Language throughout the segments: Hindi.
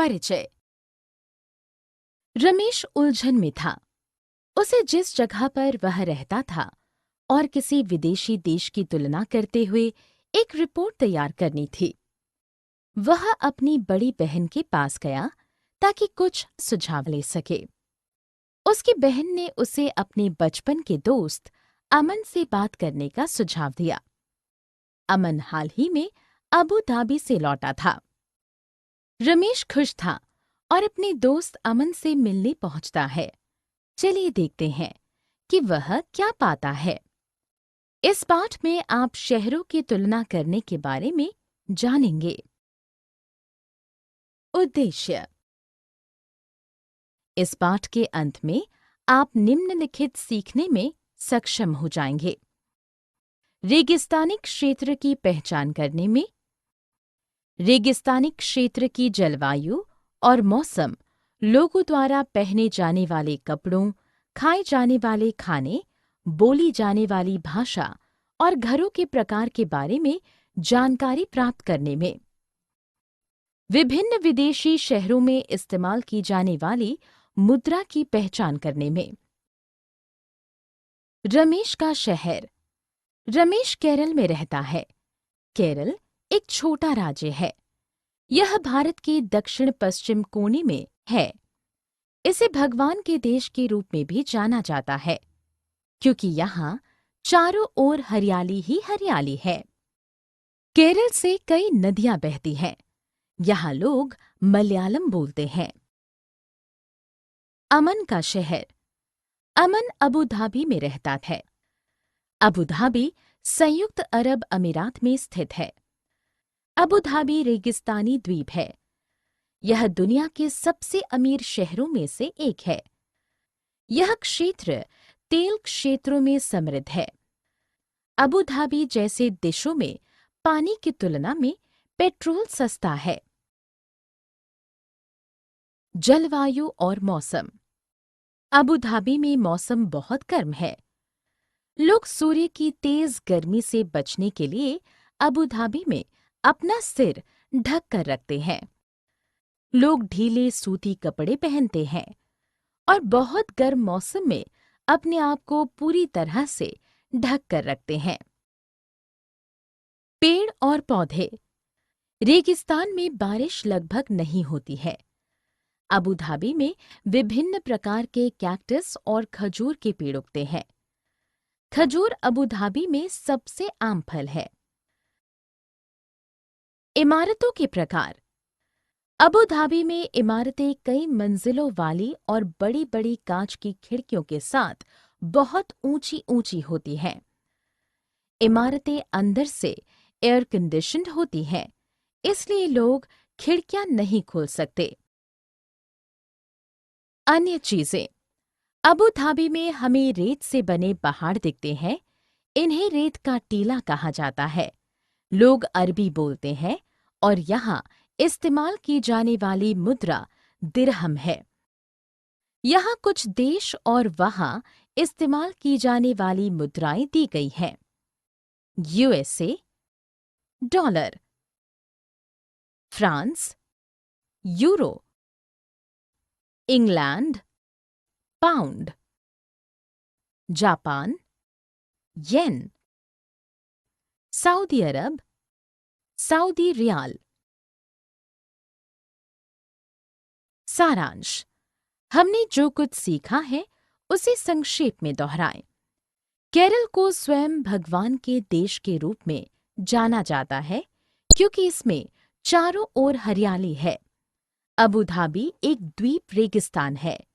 परिचय। रमेश उलझन में था। उसे जिस जगह पर वह रहता था और किसी विदेशी देश की तुलना करते हुए एक रिपोर्ट तैयार करनी थी। वह अपनी बड़ी बहन के पास गया ताकि कुछ सुझाव ले सके। उसकी बहन ने उसे अपने बचपन के दोस्त अमन से बात करने का सुझाव दिया। अमन हाल ही में अबू धाबी से लौटा था। रमेश खुश था और अपने दोस्त अमन से मिलने पहुंचता है। चलिए देखते हैं कि वह क्या पाता है। इस पाठ में आप शहरों की तुलना करने के बारे में जानेंगे। उद्देश्य। इस पाठ के अंत में आप निम्नलिखित सीखने में सक्षम हो जाएंगे। रेगिस्तानी क्षेत्र की पहचान करने में, रेगिस्तानी क्षेत्र की जलवायु और मौसम, लोगों द्वारा पहने जाने वाले कपड़ों, खाए जाने वाले खाने, बोली जाने वाली भाषा और घरों के प्रकार के बारे में जानकारी प्राप्त करने में, विभिन्न विदेशी शहरों में इस्तेमाल की जाने वाली मुद्रा की पहचान करने में। रमेश का शहर। रमेश केरल में रहता है। केरल एक छोटा राज्य है। यह भारत के दक्षिण पश्चिम कोने में है। इसे भगवान के देश के रूप में भी जाना जाता है क्योंकि यहाँ चारों ओर हरियाली ही हरियाली है। केरल से कई नदियां बहती हैं। यहाँ लोग मलयालम बोलते हैं। अमन का शहर। अमन अबू धाबी में रहता है। अबू धाबी संयुक्त अरब अमीरात में स्थित है। अबू धाबी रेगिस्तानी द्वीप है। यह दुनिया के सबसे अमीर शहरों में से एक है। यह क्षेत्र तेल क्षेत्रों में समृद्ध है। अबू धाबी जैसे देशों में पानी की तुलना में पेट्रोल सस्ता है। जलवायु और मौसम। अबू धाबी में मौसम बहुत गर्म है। लोग सूर्य की तेज गर्मी से बचने के लिए अबू धाबी में अपना सिर ढक कर रखते हैं। लोग ढीले सूती कपड़े पहनते हैं और बहुत गर्म मौसम में अपने आप को पूरी तरह से ढक कर रखते हैं। पेड़ और पौधे। रेगिस्तान में बारिश लगभग नहीं होती है। अबू धाबी में विभिन्न प्रकार के कैक्टस और खजूर के पेड़ उगते हैं। खजूर अबू धाबी में सबसे आम फल है। इमारतों के प्रकार। अबू धाबी में इमारतें कई मंजिलों वाली और बड़ी-बड़ी कांच की खिड़कियों के साथ बहुत ऊंची-ऊंची होती हैं। इमारतें अंदर से एयर कंडीशन्ड होती हैं, इसलिए लोग खिड़कियां नहीं खोल सकते। अन्य चीजें। अबू धाबी में हमें रेत से बने पहाड़ दिखते हैं। इन्हें रेत का टीला कहा जाता है। लोग अरबी बोलते हैं और यहाँ इस्तेमाल की जाने वाली मुद्रा दिरहम है। यहाँ कुछ देश और वहाँ इस्तेमाल की जाने वाली मुद्राएं दी गई हैं। USA dollar, France euro, England pound, Japan yen, Saudi अरब सऊदी रियाल। सारांश। हमने जो कुछ सीखा है उसे संक्षेप में दोहराएं। केरल को स्वयं भगवान के देश के रूप में जाना जाता है क्योंकि इसमें चारों ओर हरियाली है। अबू धाबी एक द्वीप रेगिस्तान है।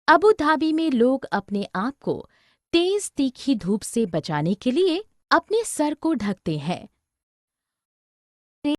अबू धाबी में लोग अपने आप को तेज तीखी धूप से बचाने के लिए अपने सर को ढकते हैं